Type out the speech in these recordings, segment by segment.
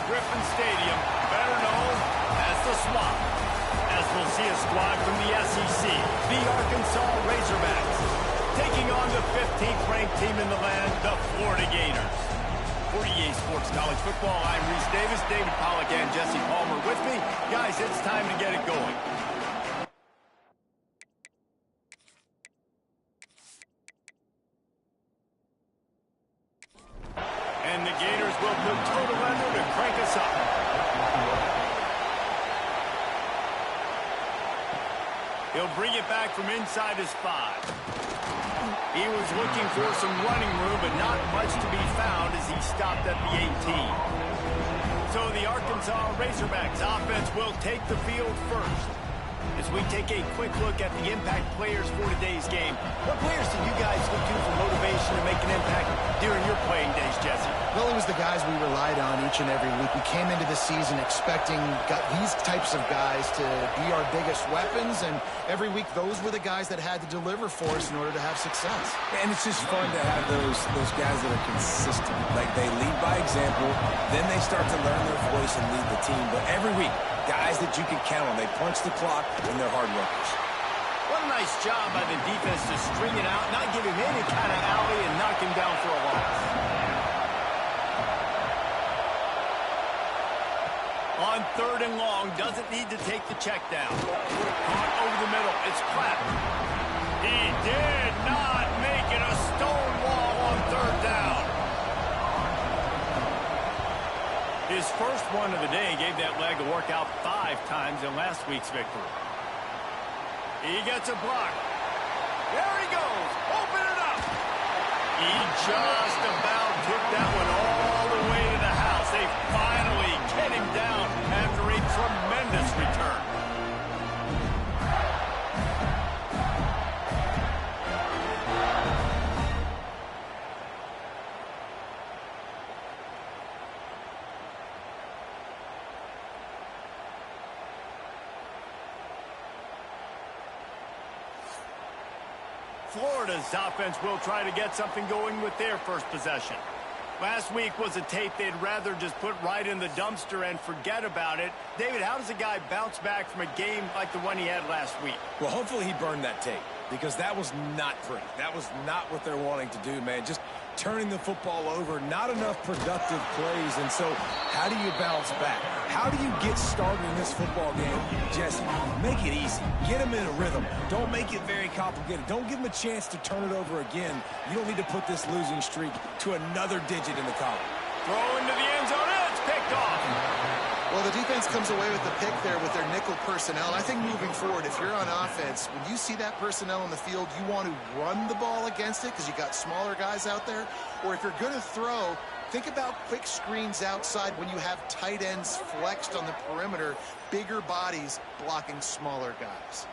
Griffin Stadium, better known as the Swamp, as we'll see a squad from the SEC, the Arkansas Razorbacks, taking on the 15th ranked team in the land, the Florida Gators. For EA Sports College Football, I'm Reese Davis, David Pollack, and Jesse Palmer with me. Guys, it's time to get it going. And the Gators will put total under to crank us up. He'll bring it back from inside his 5. He was looking for some running room, but not much to be found as he stopped at the 18. So the Arkansas Razorbacks offense will take the field first. As we take a quick look at the impact players for today's game, what players did you guys look to for motivation to make an impact during your playing days, Jesse? Well, it was the guys we relied on each and every week. We came into the season expecting these types of guys to be our biggest weapons, and every week those were the guys that had to deliver for us in order to have success. And it's just fun to have those guys that are consistent. Like, they lead by example, then they start to learn their voice and lead the team. But every week, guys that you can count on. They punch the clock, and they're hard workers. What a nice job by the defense to string it out, not give him any kind of alley, and knock him down for a loss. On 3rd and long, doesn't need to take the check down. Caught over the middle. It's clapped. He did not make it a stone wall on 3rd down. His first one of the day gave that leg a workout 5 times in last week's victory. He gets a block. There he goes. Open it up. He just about took that one all the way to the house. They finally get him down after a tremendous return. Florida's offense will try to get something going with their first possession. Last week was a tape they'd rather just put right in the dumpster and forget about it. David, how does a guy bounce back from a game like the one he had last week? Well, hopefully he burned that tape, because that was not pretty. That was not what they're wanting to do, man. Just turning the football over, not enough productive plays. And so how do you bounce back? How do you get started in this football game? Jesse, make it easy. Get him in a rhythm. Don't make it very complicated. Don't give him a chance to turn it over again. You don't need to put this losing streak to another digit in the column. Throw into the end zone. It's picked off. Well, the defense comes away with the pick there with their nickel personnel. And I think moving forward, if you're on offense, when you see that personnel on the field, you want to run the ball against it because you got smaller guys out there. Or if you're going to throw, think about quick screens outside when you have tight ends flexed on the perimeter, bigger bodies blocking smaller guys.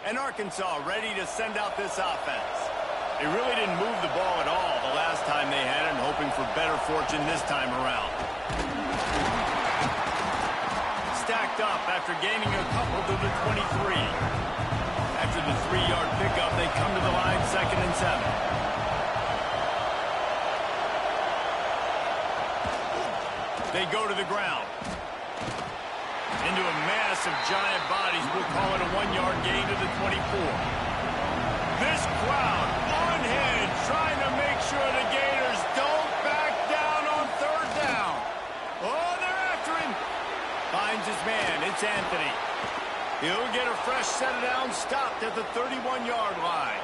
And Arkansas ready to send out this offense. They really didn't move the ball at all the last time they had it, hoping for better fortune this time around. Stacked up after gaining a couple to the 23. After the 3-yard pickup, they come to the line 2nd and 7. They go to the ground. Into a mass of giant bodies. We'll call it a 1-yard gain to the 24. This crowd unhinged, trying to make sure the Gators don't back down on 3rd down. Oh, they're after him. Finds his man. It's Anthony. He'll get a fresh set of downs stopped at the 31-yard line.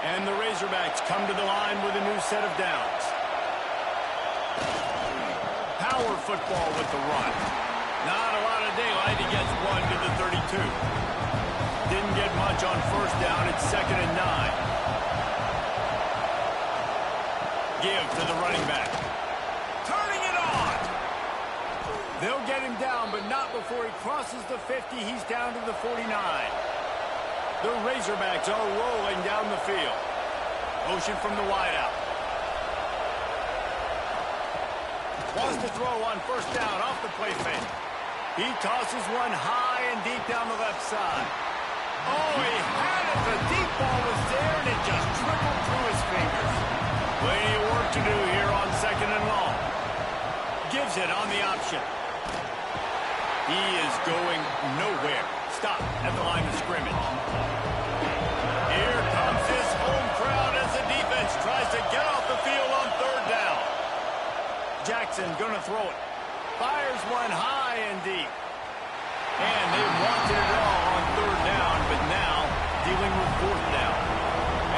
And the Razorbacks come to the line with a new set of downs. Power football with the run. Not a lot of daylight. He gets 1 to the 32. Didn't get much on 1st down. It's 2nd and 9. Give to the running back. Turning it on. They'll get him down, but not before he crosses the 50. He's down to the 49. The Razorbacks are rolling down the field. Motion from the wideout. Wants to throw on 1st down off the play fake. He tosses one high and deep down the left side. Oh, he had it. The deep ball was there, and it just trickled through his fingers. Plenty of work to do here on 2nd and long. Gives it on the option. He is going nowhere. Stop at the line of scrimmage. Here comes his home crowd as the defense tries to get off the field on 3rd down. Jackson going to throw it. Fires one high and deep. And they wanted it all on 3rd down, but now dealing with 4th down.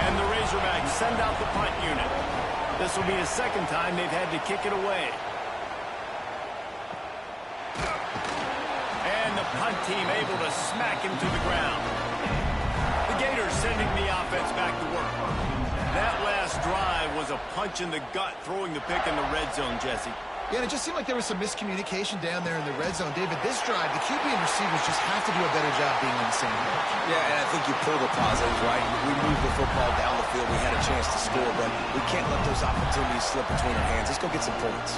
And the Razorbacks send out the punt unit. This will be the 2nd time they've had to kick it away. And the punt team able to smack him to the ground. The Gators sending the offense back to work. That last drive was a punch in the gut, throwing the pick in the red zone, Jesse. Yeah, and it just seemed like there was some miscommunication down there in the red zone. David, this drive, the QB and receivers just have to do a better job being on the same page. Yeah, and I think you pull the positives, right? We moved the football down the field. We had a chance to score, but we can't let those opportunities slip between our hands. Let's go get some points.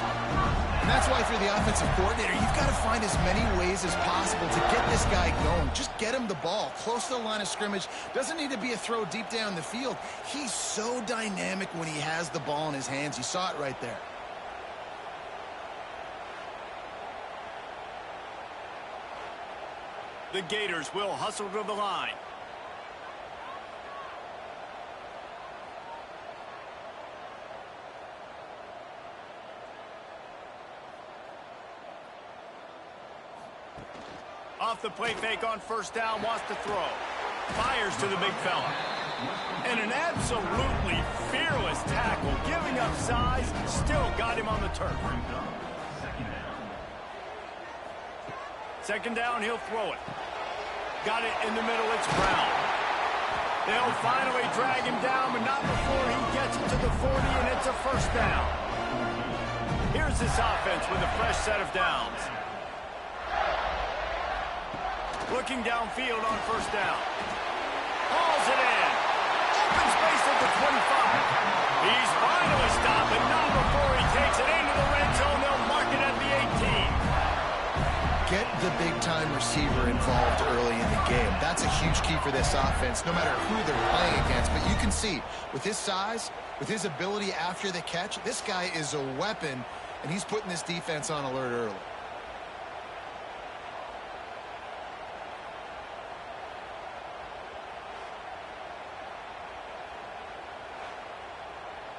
And that's why if you're the offensive coordinator, you've got to find as many ways as possible to get this guy going. Just get him the ball close to the line of scrimmage. Doesn't need to be a throw deep down the field. He's so dynamic when he has the ball in his hands. You saw it right there. The Gators will hustle to the line. Off the play fake on 1st down, wants to throw. Fires to the big fella. And an absolutely fearless tackle, giving up size, still got him on the turf. 2nd down, he'll throw it. Got it in the middle, it's Brown. They'll finally drag him down, but not before he gets it to the 40, and it's a 1st down. Here's this offense with a fresh set of downs. Looking downfield on 1st down. Hauls it in. Open space at the 25. He's finally stopped, but not before he takes it into the red zone. They'll mark it at the 18. Get the big-time receiver involved early in the game. That's a huge key for this offense, no matter who they're playing against. But you can see, with his size, with his ability after the catch, this guy is a weapon, and he's putting this defense on alert early.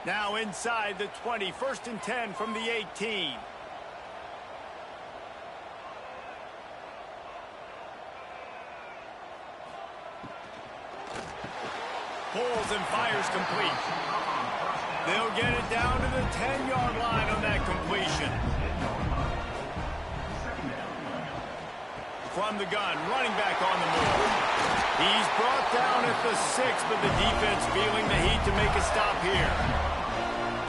Now inside the 20, 1st and 10 from the 18. Pulls and fires complete. They'll get it down to the 10-yard line on that completion. From the gun, running back on the move. He's brought down at the 6, but the defense feeling the heat to make a stop here.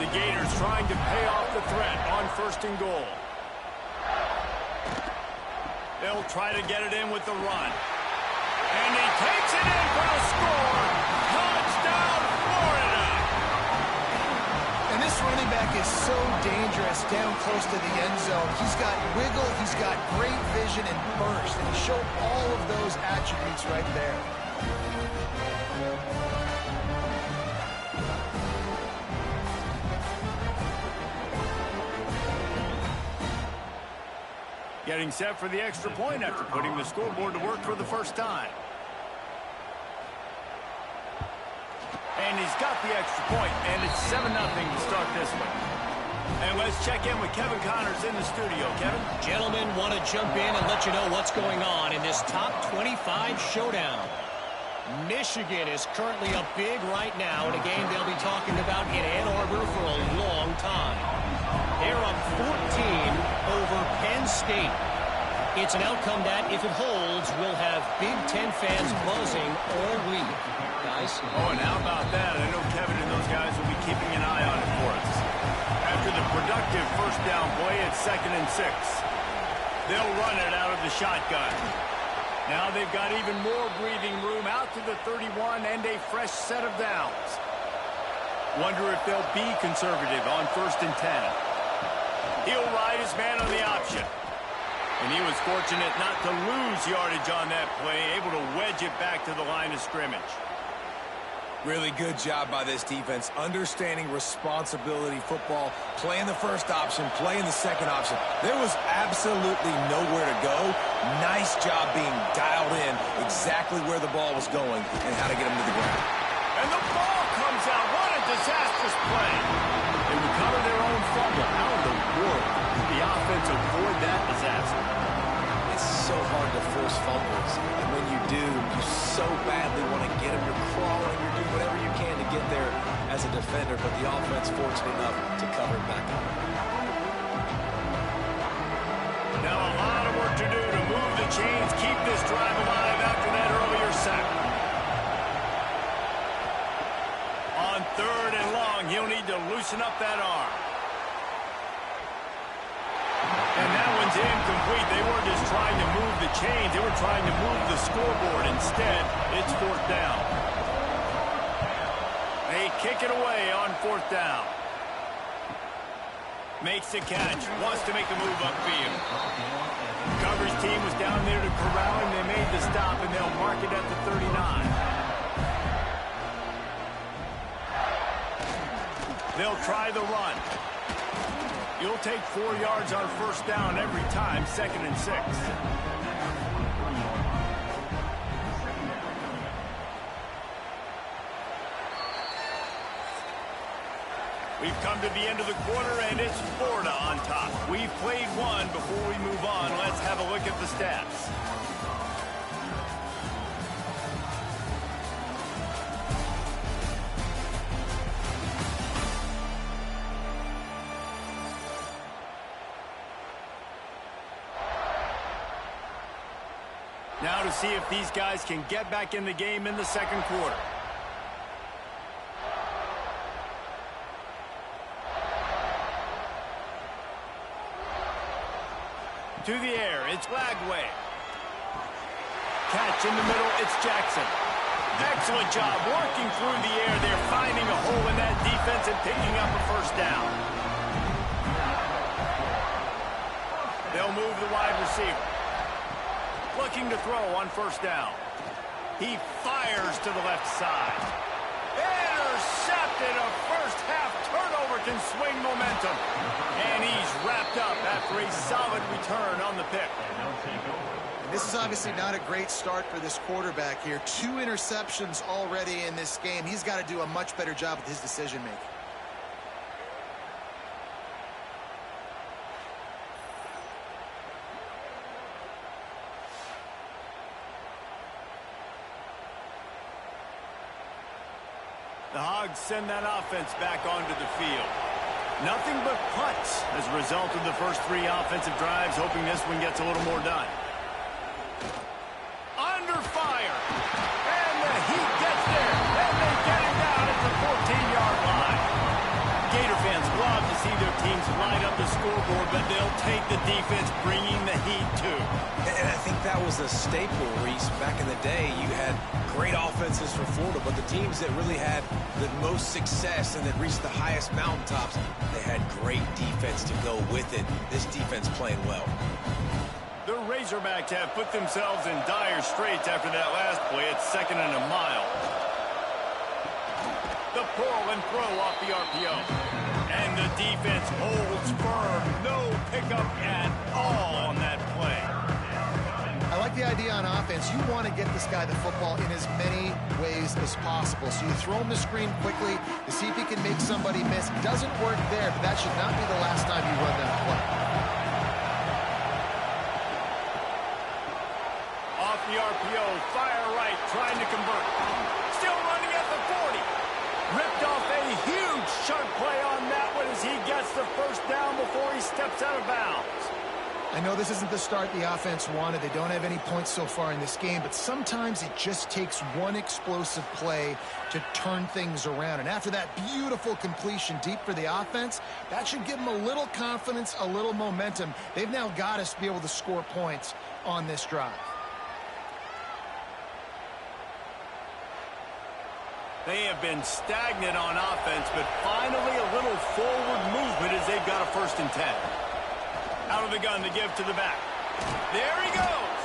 The Gators trying to pay off the threat on 1st and goal. They'll try to get it in with the run. And he takes it in for a score. Touchdown, Florida! And this running back is so dangerous down close to the end zone. He's got wiggle, he's got great vision and burst, and he showed all of those attributes right there. Getting set for the extra point after putting the scoreboard to work for the 1st time. And he's got the extra point, and it's 7-0 to start this one. And let's check in with Kevin Connors in the studio. Kevin? Gentlemen, want to jump in and let you know what's going on in this top 25 showdown. Michigan is currently up big right now in a game they'll be talking about in Ann Arbor for a long time. They're up 14 over Penn State. It's an outcome that, if it holds, will have Big Ten fans buzzing all week. Guys? Oh, and how about that? I know Kevin and those guys will be keeping an eye on it for us. After the productive 1st down play, it's 2nd and 6. They'll run it out of the shotgun. Now they've got even more breathing room out to the 31 and a fresh set of downs. Wonder if they'll be conservative on 1st and 10. He'll ride his man on the option. And he was fortunate not to lose yardage on that play, able to wedge it back to the line of scrimmage. Really good job by this defense, understanding responsibility football, playing the first option, playing the second option. There was absolutely nowhere to go. Nice job being dialed in exactly where the ball was going and how to get him to the ground. And the ball comes out. What a disastrous play. They recover their own fumble. How in the world did the offense avoid that disaster? It's so hard to force fumbles. And when you do, you so badly want to get them. You're crawling. You're doing whatever you can to get there as a defender. But the offense fortunate enough to cover it back up. Now a lot of work to do to move the chains, keep this drive alive after that earlier sack. On 3rd and long, he'll need to loosen up that arm. And that one's incomplete. They weren't just trying to move the chains. They were trying to move the scoreboard. Instead, it's 4th down. They kick it away on 4th down. Makes the catch. Wants to make a move upfield. Coverage team was down there to corral him. They made the stop, and they'll mark it at the 39. They'll try the run. You'll take 4 yards on 1st down every time, 2nd and 6. We've come to the end of the quarter, and it's Florida on top. We've played one. Before we move on, let's have a look at the stats. Now to see if these guys can get back in the game in the 2nd quarter. To the air, it's Lagway. Catch in the middle, it's Jackson. Excellent job working through the air. They're finding a hole in that defense and picking up a 1st down. They'll move the wide receiver. Looking to throw on 1st down. He fires to the left side. Intercepted. A first-half turnover can swing momentum. And he's wrapped up after a solid return on the pick. This is obviously not a great start for this quarterback here. 2 interceptions already in this game. He's got to do a much better job with his decision-making. The Hogs send that offense back onto the field. Nothing but punts as a result of the first 3 offensive drives, hoping this one gets a little more done. Under fire. And the Heat gets there. And they get him down at the 14-yard line. Gator fans love to see their teams light up the scoreboard, but they'll take the defense bringing the heat too. And I think that was a staple, Reese. Back in the day, you had great offenses for Florida, but the teams that really had the most success and that reached the highest mountaintops, they had great defense to go with it. This defense playing well. The Razorbacks have put themselves in dire straits after that last play. It's 2nd and a mile. The pull and throw off the RPO. And the defense holds firm. No pickup at all on that play. I like the idea on offense. You want to get this guy the football in as many ways as possible. So you throw him the screen quickly to see if he can make somebody miss. Doesn't work there, but that should not be the last time you run that play. Off the RPO, fire right, trying to convert. Still running at the 40. Ripped off a huge chunk play on that one as he gets the 1st down before he steps out of bounds. I know this isn't the start the offense wanted. They don't have any points so far in this game, but sometimes it just takes one explosive play to turn things around. And after that beautiful completion deep for the offense, that should give them a little confidence, a little momentum. They've now got us to be able to score points on this drive. They have been stagnant on offense, but finally a little forward movement as they've got a 1st and 10. Out of the gun to give to the back. There he goes.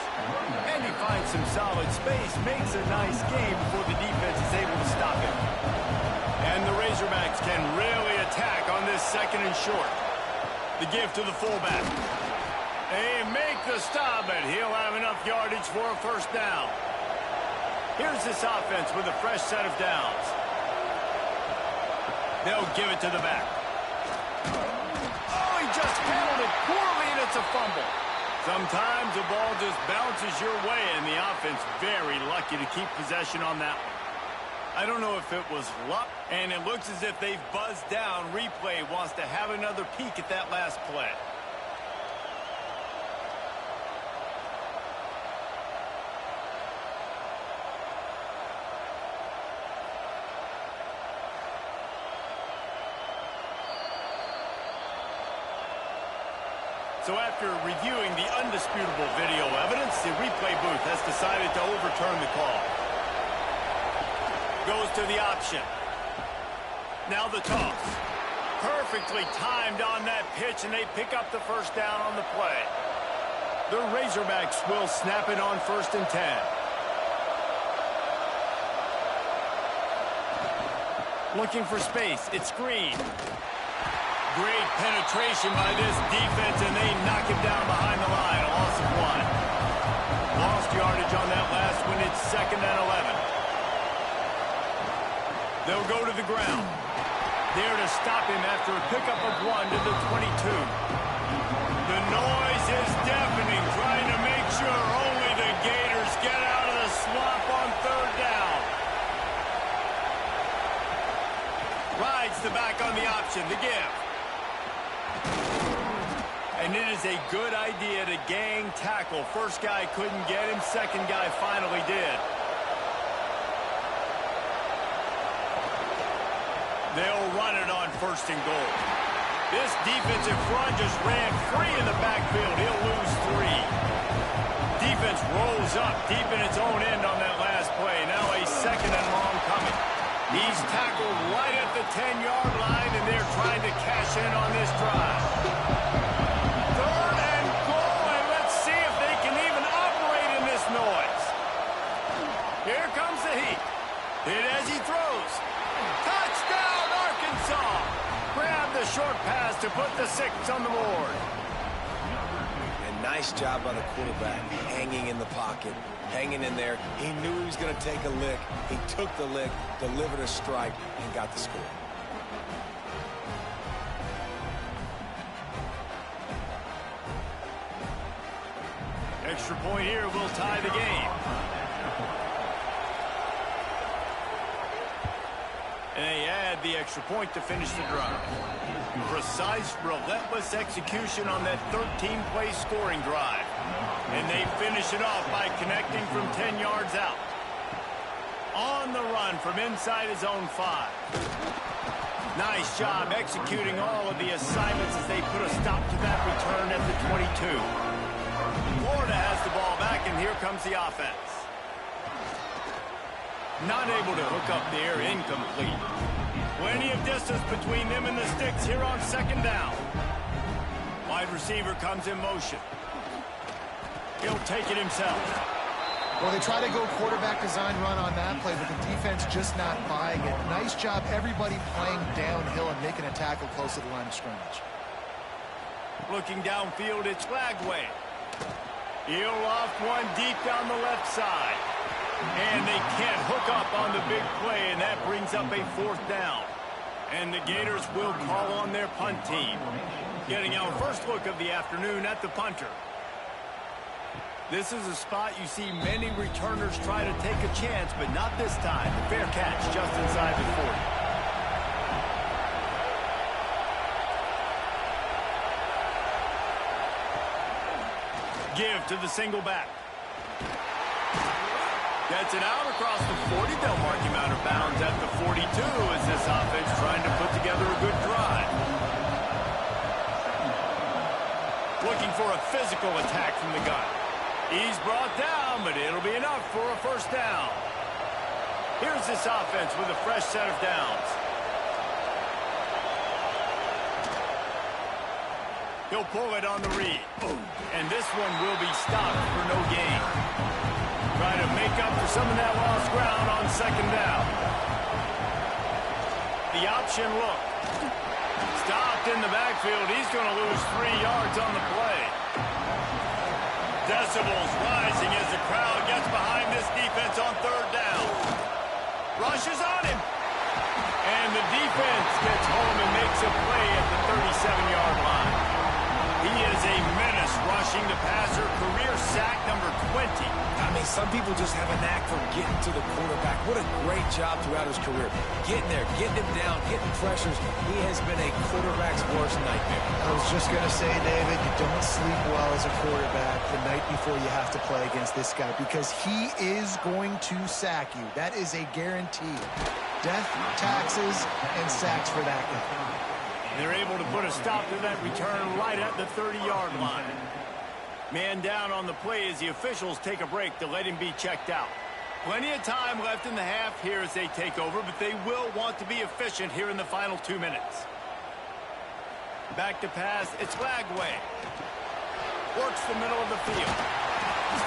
And he finds some solid space, makes a nice game before the defense is able to stop him. And the Razorbacks can really attack on this 2nd and short. The give to the fullback. They make the stop, and he'll have enough yardage for a 1st down. Here's this offense with a fresh set of downs. They'll give it to the back. Oh, he just handled it poorly, and it's a fumble. Sometimes the ball just bounces your way, and the offense very lucky to keep possession on that one. I don't know if it was luck, and it looks as if they've buzzed down. Replay wants to have another peek at that last play. So after reviewing the undisputable video evidence, the replay booth has decided to overturn the call. Goes to the option. Now the toss. Perfectly timed on that pitch, and they pick up the 1st down on the play. The Razorbacks will snap it on 1st and 10. Looking for space. It's screened. Great penetration by this defense, and they knock him down behind the line. A loss of 1. Lost yardage on that last one. It's 2nd and 11. They'll go to the ground. There to stop him after a pickup of 1 to the 22. The noise is deafening, trying to make sure only the Gators get out of the swamp on 3rd down. Rides the back on the option. The give. And it is a good idea to gang tackle. 1st guy couldn't get him. 2nd guy finally did. They'll run it on 1st and goal. This defensive front just ran free in the backfield. He'll lose 3. Defense rolls up deep in its own end on that last play. Now a 2nd and long coming. He's tackled right at the 10-yard line, and they're trying to cash in on this drive. 3rd and goal, and let's see if they can even operate in this noise. Here comes the heat. Hit as he throws. Touchdown, Arkansas! Grab the short pass to put the 6 on the board. And nice job by the quarterback, hanging in the pocket, hanging in there. He knew he was going to take a lick. He took the lick, delivered a strike, and got the score. Extra point here will tie the game. And they add the extra point to finish the drive. Precise, relentless execution on that 13-play scoring drive. And they finish it off by connecting from 10 yards out. On the run from inside his own 5. Nice job executing all of the assignments as they put a stop to that return at the 22. Florida has the ball back, and here comes the offense. Not able to hook up there, incomplete. Plenty of distance between them and the sticks here on 2nd down. Wide receiver comes in motion. He'll take it himself. Well, they try to go quarterback design run on that play, but the defense just not buying it. Nice job, everybody playing downhill and making a tackle close to the line of scrimmage. Looking downfield, it's Flagway. He'll loft one deep down the left side. And they can't hook up on the big play, and that brings up a 4th down. And the Gators will call on their punt team. Getting our first look of the afternoon at the punter. This is a spot you see many returners try to take a chance, but not this time. The fair catch just inside the 40. Give to the single back. Gets it out across the 40. They'll mark him out of bounds at the 42 as this offense trying to put together a good drive. Looking for a physical attack from the gun. He's brought down, but it'll be enough for a 1st down. Here's this offense with a fresh set of downs. He'll pull it on the read. And this one will be stopped for no gain. Try to make up for some of that lost ground on second down. The option look. Stopped in the backfield. He's going to lose 3 yards on the play. Decibels rising as the crowd gets behind this defense on third down. Rushes on him. And the defense gets home and makes a play at the 37-yard line. He is a menace rushing the passer. Career sack number 20. I mean, some people just have a knack for getting to the quarterback. What a great job throughout his career. Getting there, getting him down, getting pressures. He has been a quarterback's worst nightmare. I was just going to say, David, you don't sleep well as a quarterback the night before you have to play against this guy because he is going to sack you. That is a guarantee. Death, taxes, and sacks for that guy. They're able to put a stop to that return right at the 30-yard line. Man down on the play as the officials take a break to let him be checked out. Plenty of time left in the half here as they take over, but they will want to be efficient here in the final 2 minutes. Back to pass, it's Lagway. Works the middle of the field.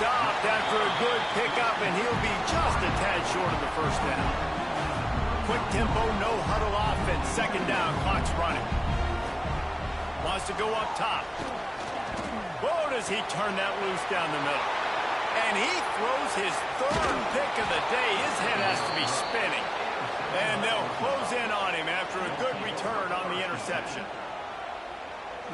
Stopped after a good pickup, and he'll be just a tad short of the first down. Quick tempo, no huddle offense. Second down, clock's running. Wants to go up top. Whoa, does he turn that loose down the middle. And he throws his third pick of the day. His head has to be spinning. And they'll close in on him after a good return on the interception.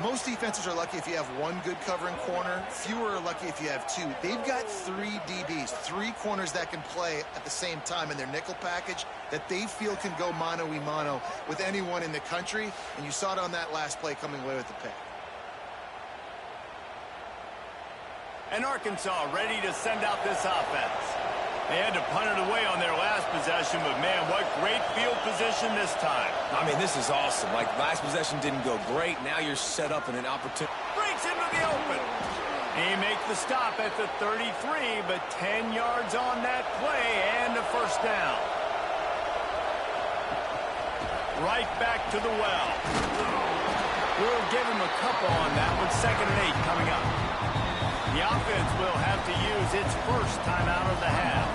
Most defenses are lucky if you have one good covering corner. Fewer are lucky if you have two. They've got 3 DBs, 3 corners that can play at the same time in their nickel package that they feel can go mano-a-mano with anyone in the country. And you saw it on that last play coming away with the pick. And Arkansas ready to send out this offense. They had to punt it away on their last possession, but man, what great field position this time. I mean, this is awesome. Like, last possession didn't go great. Now you're set up in an opportunity. Breaks into the open. He makes the stop at the 33, but 10 yards on that play and a first down. Right back to the well. We'll give him a couple on that one. 2nd and 8 coming up. The offense will have to use its first timeout of the half.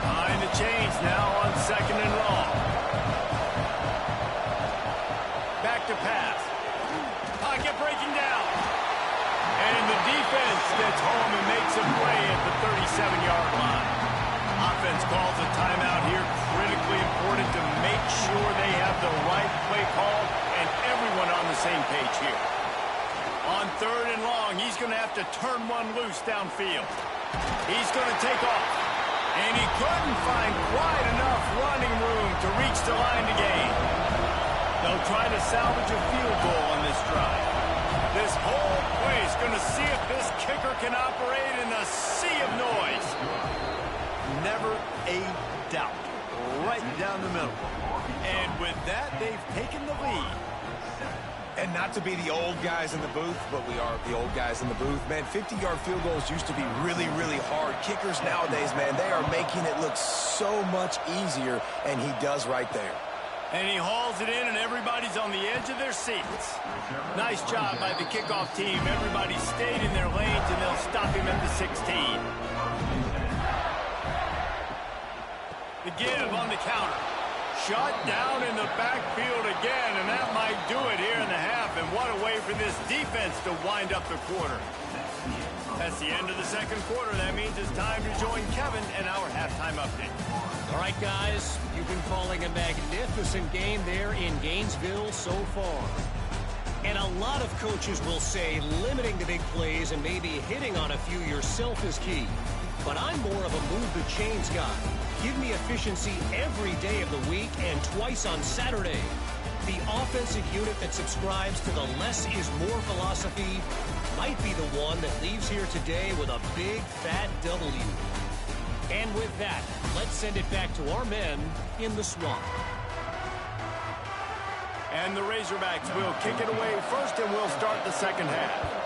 Behind the chains now on 2nd and long. Back to pass. Pocket breaking down. And the defense gets home and makes a play at the 37-yard line. Offense calls a timeout here. Critically important to make sure they have the right play call and everyone on the same page here. On 3rd and long, he's going to have to turn one loose downfield. He's going to take off. And he couldn't find quite enough running room to reach the line to gain. They'll try to salvage a field goal on this drive. This whole play is going to see if this kicker can operate in a sea of noise. Never a doubt. Right down the middle. And with that, they've taken the lead. And not to be the old guys in the booth, but we are the old guys in the booth. Man, 50-yard field goals used to be really, really hard. Kickers nowadays, man, they are making it look so much easier, and he does right there. And he hauls it in, and everybody's on the edge of their seats. Nice job by the kickoff team. Everybody stayed in their lanes, and they'll stop him at the 16. The give on the counter. Shut down in the backfield again, and that might do it here in the half. And what a way for this defense to wind up the quarter. That's the end of the 2nd quarter. That means it's time to join Kevin and our halftime update. All right, guys, you've been calling a magnificent game there in Gainesville so far. And a lot of coaches will say limiting the big plays and maybe hitting on a few yourself is key. But I'm more of a move the chains guy. Give me efficiency every day of the week and twice on Saturday. The offensive unit that subscribes to the less is more philosophy might be the one that leaves here today with a big fat W. And with that, let's send it back to our men in the swamp. And the Razorbacks will kick it away first, and we'll start the 2nd half.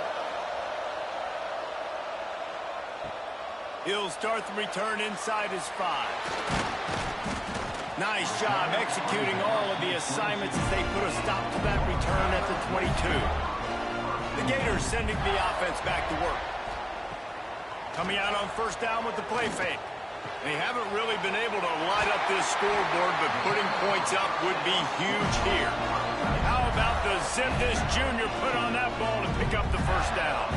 He'll start the return inside his 5. Nice job executing all of the assignments as they put a stop to that return at the 22. The Gators sending the offense back to work. Coming out on first down with the play fake. They haven't really been able to light up this scoreboard, but putting points up would be huge here. How about the zip this junior put on that ball to pick up the first down?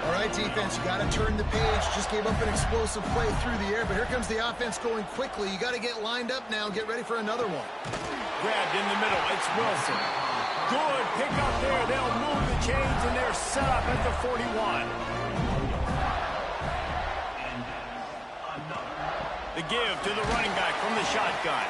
All right, defense, you got to turn the page. Just gave up an explosive play through the air, but here comes the offense going quickly. You got to get lined up now and get ready for another one. Grabbed in the middle. It's Wilson. Good pick up there. They'll move the chains, and they're set up at the 41. The give to the running back from the shotgun.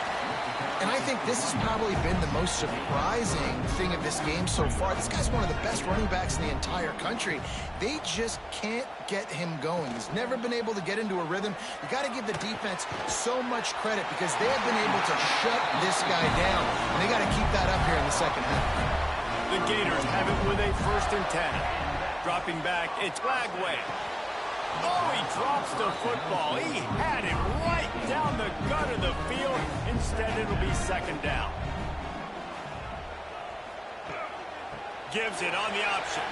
And I think this has probably been the most surprising thing of this game so far. This guy's one of the best running backs in the entire country. They just can't get him going. He's never been able to get into a rhythm. You got to give the defense so much credit because they have been able to shut this guy down. And they got to keep that up here in the second half. The Gators have it with a 1st and 10. Dropping back, it's Lagway. Oh, he drops the football. He had it right down the gut of the field. Instead, it'll be 2nd down. Gives it on the option.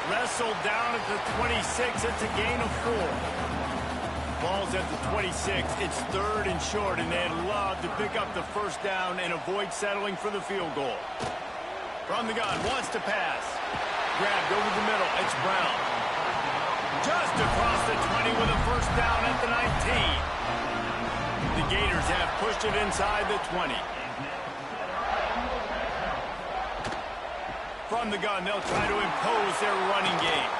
Wrestled down at the 26. It's a gain of 4. Ball's at the 26. It's 3rd and short, and they'd love to pick up the first down and avoid settling for the field goal. From the gun, wants to pass. Grabbed over the middle. It's Brown. Just across the 20 with a first down at the 19. The Gators have pushed it inside the 20. From the gun, they'll try to impose their running game.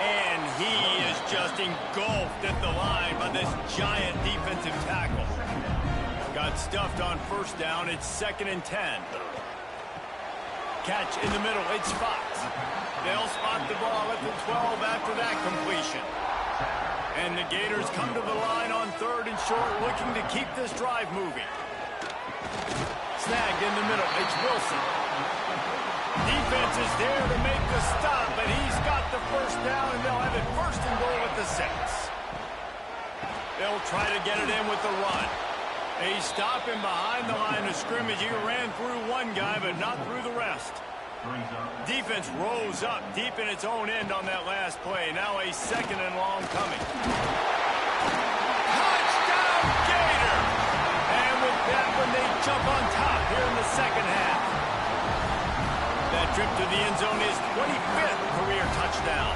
And he is just engulfed at the line by this giant defensive tackle. Got stuffed on first down. It's 2nd and 10. Catch in the middle. It's Fox. They'll spot the ball at the 12 after that completion. And the Gators come to the line on 3rd and short, looking to keep this drive moving. Snagged in the middle. It's Wilson. Defense is there to make the stop, but he's got the first down, and they'll have it 1st and goal at the 6. They'll try to get it in with the run. They stop him behind the line of scrimmage. He ran through one guy, but not through the rest. Defense rose up deep in its own end on that last play. Now a 2nd and long coming. Touchdown, Gator! And with that one, they jump on top here in the second half. That trip to the end zone is 25th career touchdown.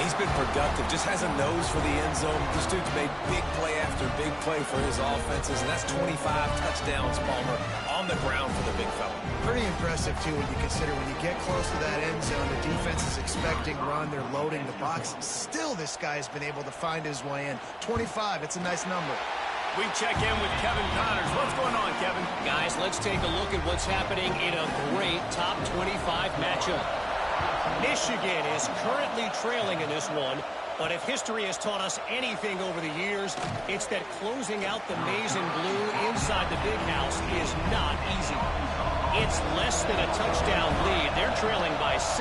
He's been productive, just has a nose for the end zone. This dude's made big play after big play for his offenses, and that's 25 touchdowns, Palmer, on the ground for the big fella. Pretty impressive, too, when you consider when you get close to that end zone, the defense is expecting run, they're loading the box. Still, this guy's been able to find his way in. 25, it's a nice number. We check in with Kevin Connors. What's going on, Kevin? Guys, let's take a look at what's happening in a great top 25 matchup. Michigan is currently trailing in this one, but if history has taught us anything over the years, it's that closing out the maize and blue inside the big house is not easy. It's less than a touchdown lead. They're trailing by 6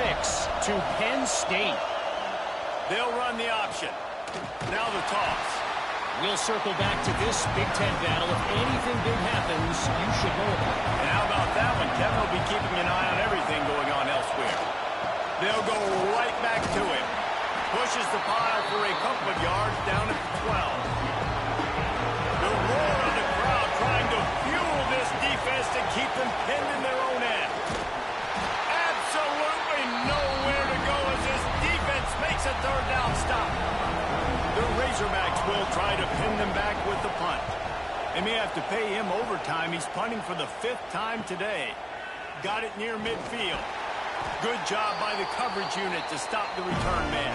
to Penn State. They'll run the option. Now the toss. We'll circle back to this Big Ten battle. If anything big happens, you should know about it. And how about that one? Kevin will be keeping an eye on everything going on elsewhere. They'll go right back to him. Pushes the pile for a couple of yards down at the 12. The roar of the crowd trying to fuel this defense to keep them pinned in their own end. Absolutely nowhere to go as this defense makes a 3rd down stop. The Razorbacks will try to pin them back with the punt. They may have to pay him overtime. He's punting for the 5th time today. Got it near midfield. Good job by the coverage unit to stop the return man.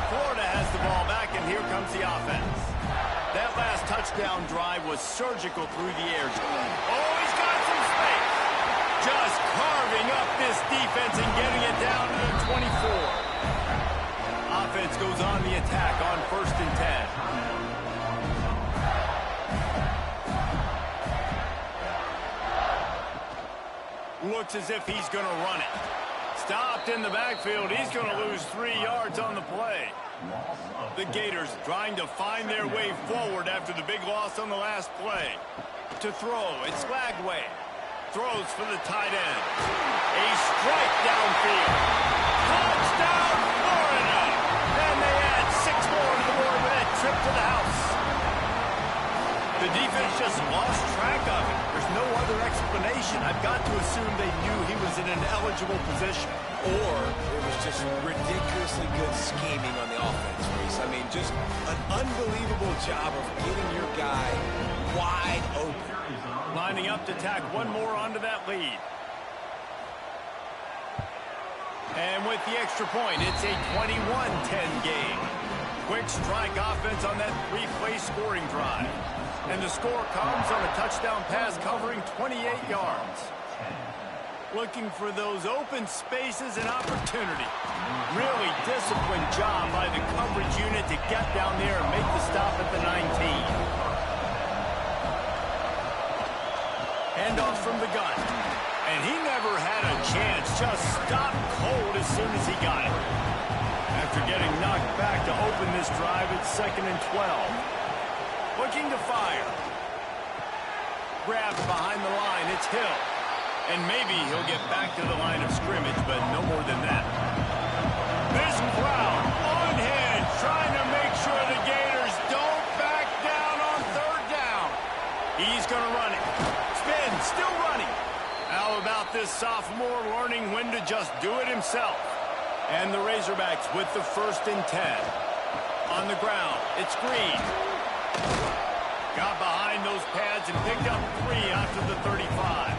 Florida has the ball back, and here comes the offense. That last touchdown drive was surgical through the air. Oh, he's got some space. Just carving up this defense and getting it down to the 24. Offense goes on the attack on 1st and 10. Looks as if he's going to run it. Stopped in the backfield. He's going to lose 3 yards on the play. The Gators trying to find their way forward after the big loss on the last play. To throw, it's Lagway. Throws for the tight end. A strike downfield. explanation. I've got to assume they knew he was in an eligible position. Or it was just ridiculously good scheming on the offense, Reese. I mean, just an unbelievable job of getting your guy wide open. Lining up to tack one more onto that lead. And with the extra point, it's a 21-10 game. Quick strike offense on that three-play scoring drive. And the score comes on a touchdown pass covering 28 yards. Looking for those open spaces and opportunity. Really disciplined job by the coverage unit to get down there and make the stop at the 19. Handoff from the gun. And he never had a chance. Just stopped cold as soon as he got it. After getting knocked back to open this drive, it's 2nd and 12. Looking to fire. Grabbed behind the line. It's Hill. And maybe he'll get back to the line of scrimmage, but no more than that. This crowd on hand trying to make sure the Gators don't back down on 3rd down. He's going to run it. Spin, still running. How about this sophomore learning when to just do it himself? And the Razorbacks with the 1st and 10. On the ground, it's Green. Got behind those pads and picked up 3 after the 35.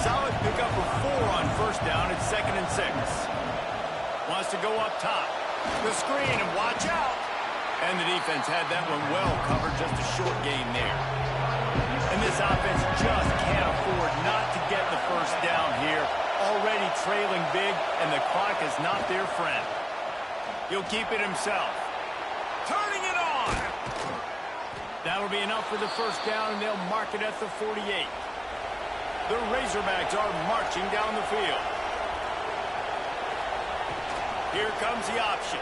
Solid pickup of 4 on 1st down. It's 2nd and 6. Wants to go up top. The screen, and watch out. And the defense had that one well covered. Just a short gain there. And this offense just can't afford not to get the 1st down here. Already trailing big, and the clock is not their friend. He'll keep it himself. Turning it on. That'll be enough for the 1st down, and they'll mark it at the 48. The Razorbacks are marching down the field. Here comes the option.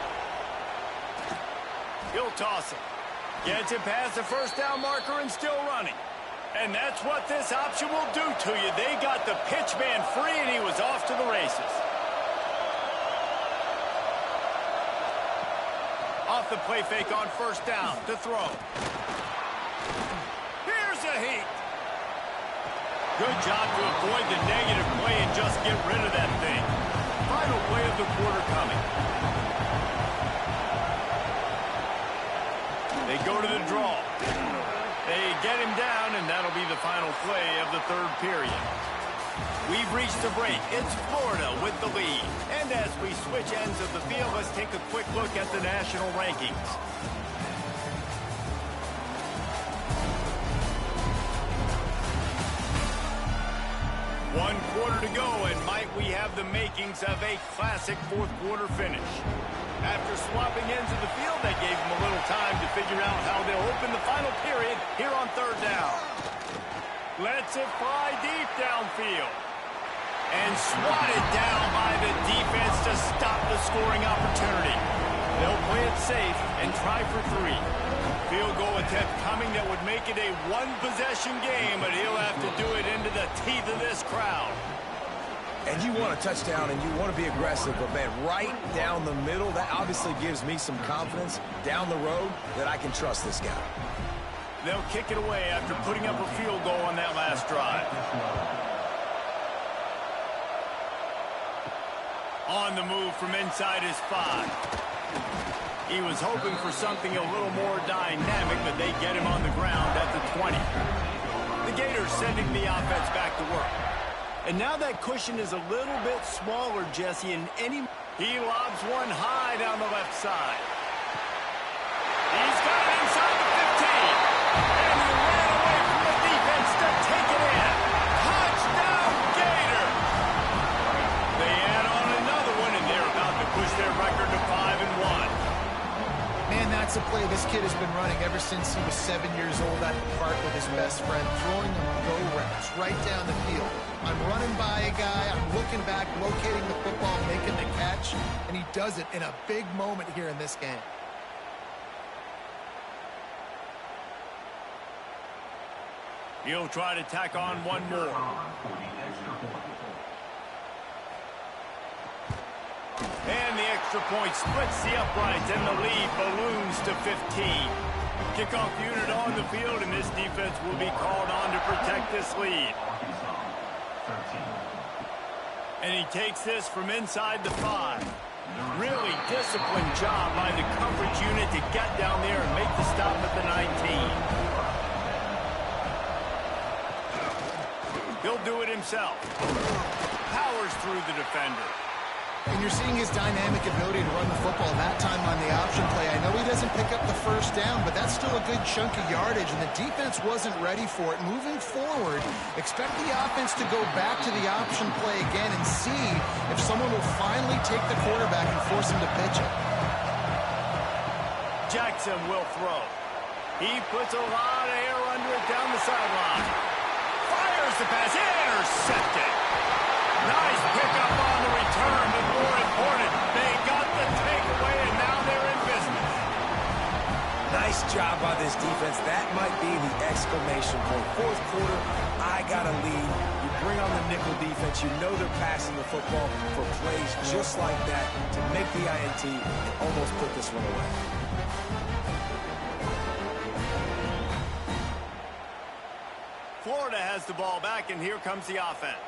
He'll toss it. Gets it past the 1st down marker and still running. And that's what this option will do to you. They got the pitch man free, and he was off to the races. Off the play fake on 1st down to throw. Here's a heat. Good job to avoid the negative play and just get rid of that thing. Final play of the quarter coming. They go to the draw. They get him down, and that'll be the final play of the 3rd period. We've reached the break. It's Florida with the lead. And as we switch ends of the field, let's take a quick look at the national rankings. One quarter to go, and might we have the makings of a classic 4th quarter finish. After swapping ends of the field, that gave them a little time to figure out how they'll open the final period here on 3rd down. Lets it fly deep downfield. And swatted down by the defense to stop the scoring opportunity. They'll play it safe and try for 3. Field goal attempt coming that would make it a 1-possession game, but he'll have to do it into the teeth of this crowd. And you want a touchdown, and you want to be aggressive, but, man, right down the middle, that obviously gives me some confidence down the road that I can trust this guy. They'll kick it away after putting up a field goal on that last drive. On the move from inside his 5. He was hoping for something a little more dynamic, but they get him on the ground at the 20. The Gators sending the offense back to work. And now that cushion is a little bit smaller, Jesse, and he lobs one high down the left side. He's got it inside the 15. And he ran away from the defense to take it in. Touchdown, Gator! They add on another one, and they're about to push their record to 5-1. Man, that's a play this kid has been running ever since he was 7 years old at the park with his best friend, throwing them go routes right down the field. I'm running by a guy, I'm looking back, locating the football, making the catch, and he does it in a big moment here in this game. He'll try to tack on one more. And the extra point splits the uprights, and the lead balloons to 15. Kickoff unit on the field, and this defense will be called on to protect this lead. And he takes this from inside the 5. Really disciplined job by the coverage unit to get down there and make the stop at the 19. He'll do it himself. Powers through the defender. And you're seeing his dynamic ability to run the football that time on the option play. I know he doesn't pick up the first down, but that's still a good chunk of yardage, and the defense wasn't ready for it. Moving forward, expect the offense to go back to the option play again and see if someone will finally take the quarterback and force him to pitch it. Jackson will throw. He puts a lot of air under it down the sideline. Fires the pass. Intercepted. Nice pickup on the return, but more important, they got the takeaway, and now they're in business. Nice job by this defense. That might be the exclamation point. Fourth quarter, I got a lead. You bring on the nickel defense. You know they're passing the football for plays just like that to make the INT and almost put this one away. Florida has the ball back, and here comes the offense.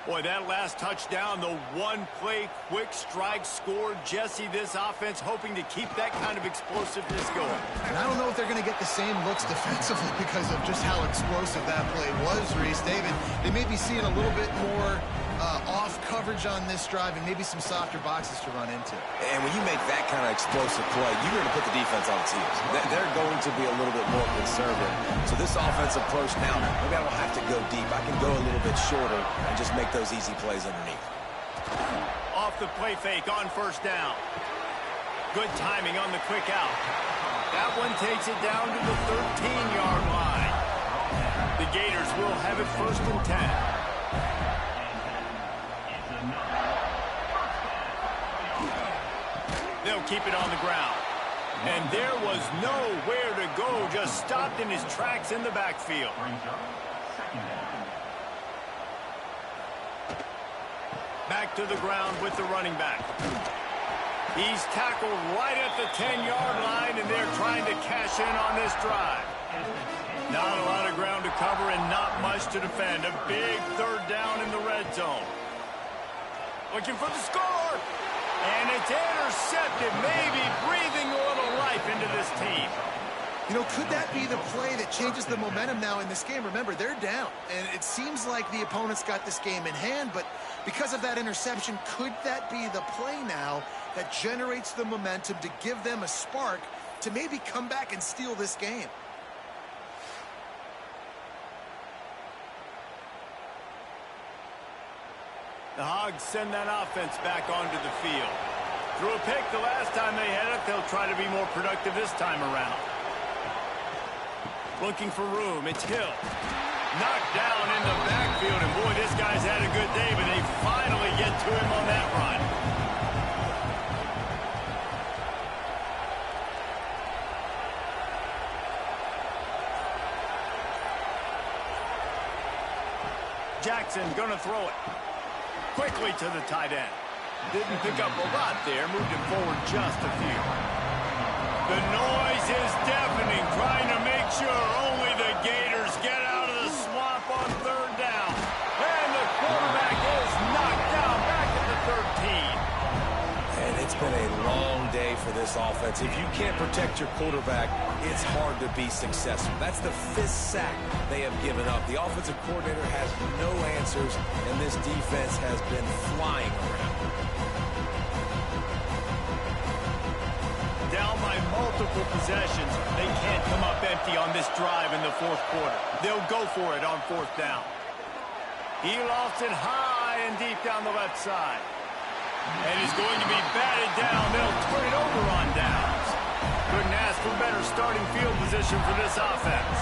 Boy, that last touchdown, the one-play quick strike scored. Jesse, this offense hoping to keep that kind of explosiveness going. And I don't know if they're going to get the same looks defensively because of just how explosive that play was, Reese. David, they may be seeing a little bit more off coverage on this drive and maybe some softer boxes to run into. And when you make that kind of explosive play, you're going to put the defense on its heels. They're going to be a little bit more conservative. So this offensive approach now, maybe I don't have to go deep. I can go a little bit shorter and just make those easy plays underneath. Off the play fake on first down. Good timing on the quick out. That one takes it down to the 13-yard line. The Gators will have it 1st and 10. They'll keep it on the ground. And there was nowhere to go, just stopped in his tracks in the backfield. Back to the ground with the running back. He's tackled right at the 10-yard line, and they're trying to cash in on this drive. Not a lot of ground to cover and not much to defend. A big 3rd down in the red zone. Looking for the score. And it's intercepted, maybe breathing a little life into this team. You know, could that be the play that changes the momentum now in this game? Remember, they're down, and it seems like the opponent's got this game in hand, but because of that interception, could that be the play now that generates the momentum to give them a spark to maybe come back and steal this game? The Hogs send that offense back onto the field. Threw a pick the last time they had it. They'll try to be more productive this time around. Looking for room. It's Hill. Knocked down in the backfield. And boy, this guy's had a good day, but they finally get to him on that run. Jackson gonna throw it. Quickly to the tight end. Didn't pick up a lot there. Moved him forward just a few. The noise is deafening. Trying to make sure only the Gators get out of the swamp on 3rd down. And the quarterback is knocked down back at the 13. And it's been a long day for this offense. If you can't protect your quarterback, it's hard to be successful. That's the 5th sack they have given up. The offensive coordinator has no answers, and this defense has been flying around. Down by multiple possessions. They can't come up empty on this drive in the 4th quarter. They'll go for it on 4th down. He lost it high and deep down the left side. And he's going to be batted down. They'll turn it over on downs. Couldn't ask for better starting field position for this offense.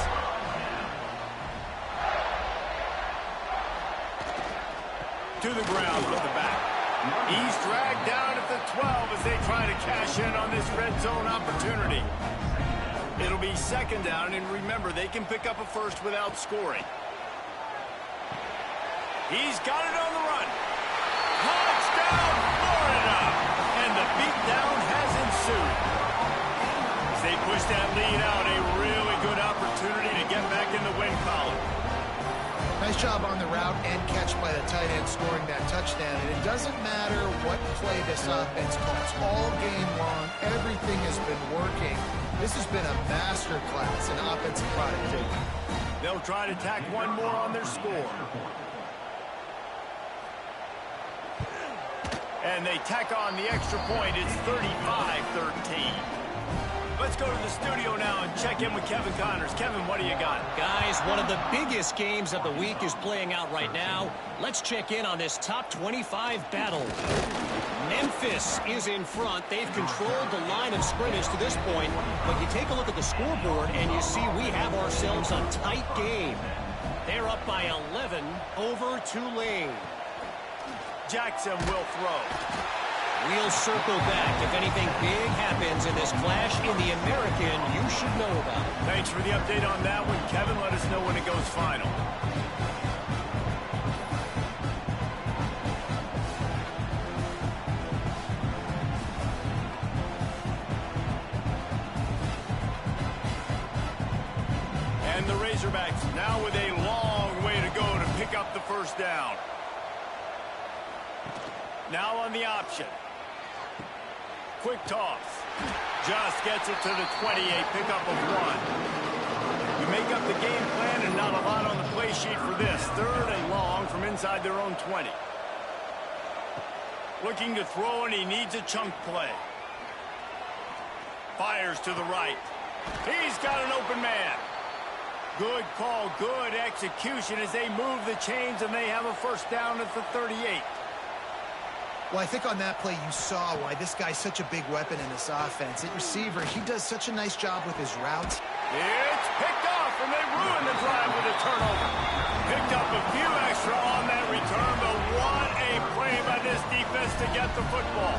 To the ground with the back. He's dragged down at the 12 as they try to cash in on this red zone opportunity. It'll be 2nd down, and remember, they can pick up a first without scoring. He's got it on the run. Touchdown, Florida! And the beatdown has ensued. As they push that lead out, a win column. Nice job on the route and catch by the tight end scoring that touchdown. And it doesn't matter what play this offense calls. All game long, everything has been working. This has been a master class in offensive productivity. They'll try to tack one more on their score. And they tack on the extra point. It's 35-13. Let's go to the studio now and check in with Kevin Connors. Kevin, what do you got? Guys, one of the biggest games of the week is playing out right now. Let's check in on this top 25 battle. Memphis is in front. They've controlled the line of scrimmage to this point. But you take a look at the scoreboard, and you see we have ourselves a tight game. They're up by 11 over Tulane. Jackson will throw. We'll circle back. If anything big happens in this clash in the American, you should know about it. Thanks for the update on that one, Kevin. Let us know when it goes final. And the Razorbacks now with a long way to go to pick up the first down. Now on the option. Quick toss. Just gets it to the 28, pickup of 1. You make up the game plan and not a lot on the play sheet for this. 3rd and long from inside their own 20. Looking to throw, and he needs a chunk play. Fires to the right. He's got an open man. Good call, good execution as they move the chains, and they have a first down at the 38. Well, I think on that play you saw why this guy's such a big weapon in this offense. At receiver, he does such a nice job with his routes. It's picked off, and they ruin the drive with a turnover. Picked up a few extra on that return, but what a play by this defense to get the football.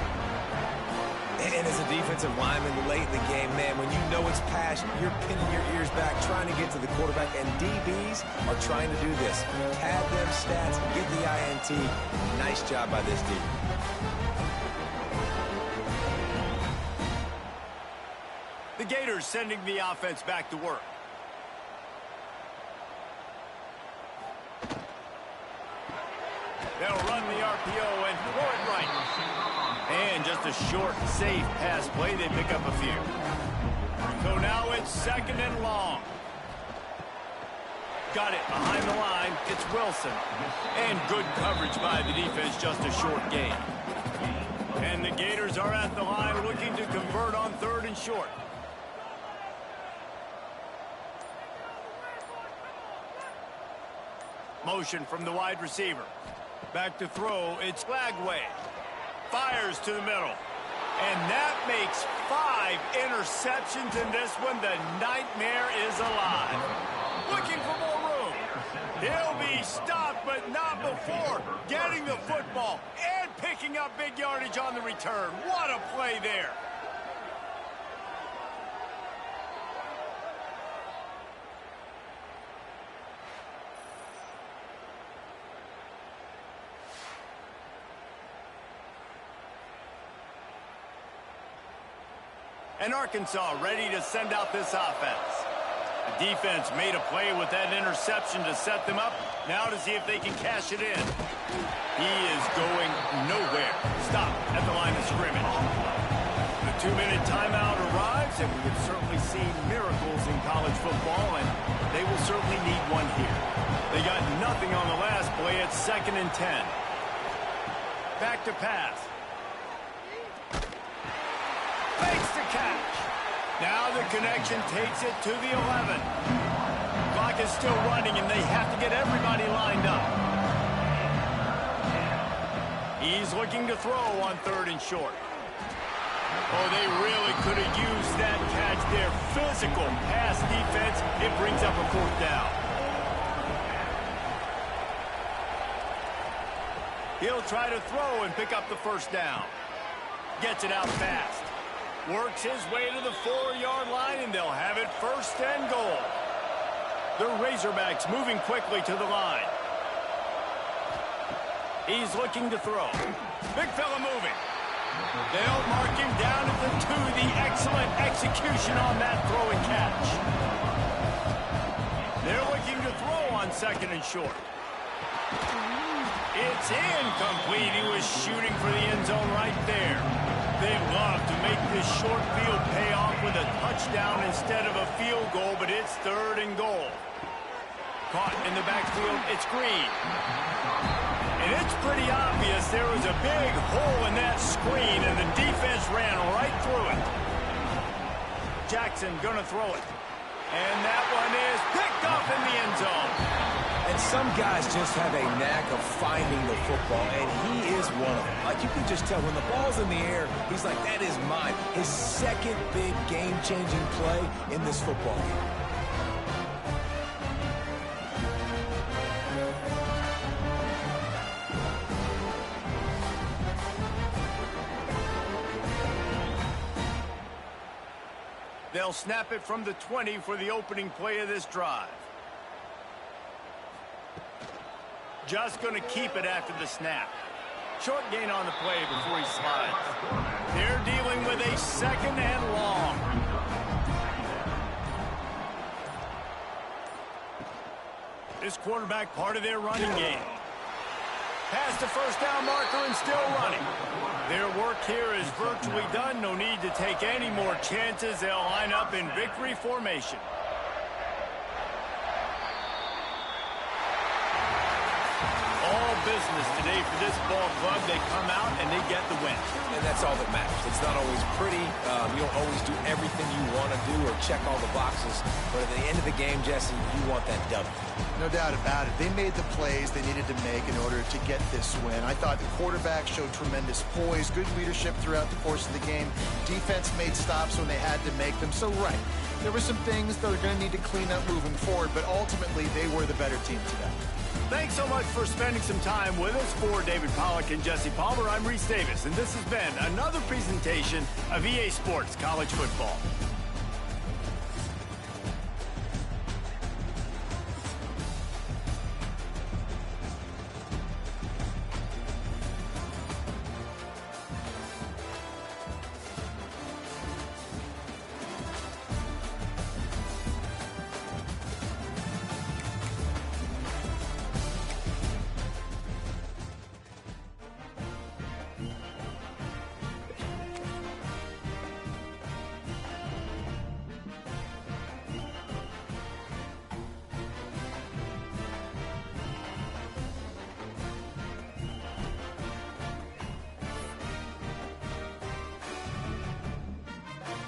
And as a defensive lineman late in the game, man, when you know it's pass, you're pinning your ears back, trying to get to the quarterback, and DBs are trying to do this. Pad them stats, get the INT. Nice job by this D. The Gators sending the offense back to work. They'll run the RPO and throw it right. And just a short, safe pass play. They pick up a few. So now it's 2nd and long. Got it behind the line. It's Wilson. And good coverage by the defense, just a short gain. And the Gators are at the line looking to convert on 3rd and short. Motion from the wide receiver. Back to throw. It's Flagway. Fires to the middle. And that makes 5 interceptions in this one. The nightmare is alive. Looking for more room. He'll be stopped, but not before getting the football and picking up big yardage on the return. What a play there. And Arkansas ready to send out this offense. The defense made a play with that interception to set them up. Now to see if they can cash it in. He is going nowhere. Stop at the line of scrimmage. The 2-minute timeout arrives, and we have certainly seen miracles in college football, and they will certainly need one here. They got nothing on the last play. It's 2nd and 10. Back to pass. Fakes the catch. Now the connection takes it to the 11. Clock is still running, and they have to get everybody lined up. He's looking to throw on 3rd and short. Oh, they really could have used that catch there. Physical pass defense. It brings up a 4th down. He'll try to throw and pick up the first down. Gets it out fast. Works his way to the 4-yard line, and they'll have it 1st and goal. The Razorbacks moving quickly to the line. He's looking to throw. Big fella moving. They'll mark him down at the 2. The excellent execution on that throw and catch. They're looking to throw on 2nd and short. It's incomplete. He was shooting for the end zone right there. They love to make this short field pay off with a touchdown instead of a field goal, but it's 3rd and goal. Caught in the backfield, it's Green. And it's pretty obvious there was a big hole in that screen, and the defense ran right through it. Jackson gonna throw it. And that one is picked up in the end zone. And some guys just have a knack of finding the football, and he is one of them. Like, you can just tell when the ball's in the air, he's like, that is mine. His second big game-changing play in this football game. They'll snap it from the 20 for the opening play of this drive. Just going to keep it after the snap. Short gain on the play before he slides. They're dealing with a 2nd and long. This quarterback part of their running game. Past the first down marker and still running. Their work here is virtually done. No need to take any more chances. They'll line up in victory formation. All business today for this ball club. They come out and they get the win. And that's all that matters. It's not always pretty. You don't always do everything you want to do or check all the boxes. But at the end of the game, Jesse, you want that W. No doubt about it. They made the plays they needed to make in order to get this win. I thought the quarterback showed tremendous poise, good leadership throughout the course of the game. Defense made stops when they had to make them. So, right, there were some things that they're going to need to clean up moving forward, but ultimately they were the better team today. Thanks so much for spending some time with us. For David Pollack and Jesse Palmer, I'm Reese Davis, and this has been another presentation of EA Sports College Football.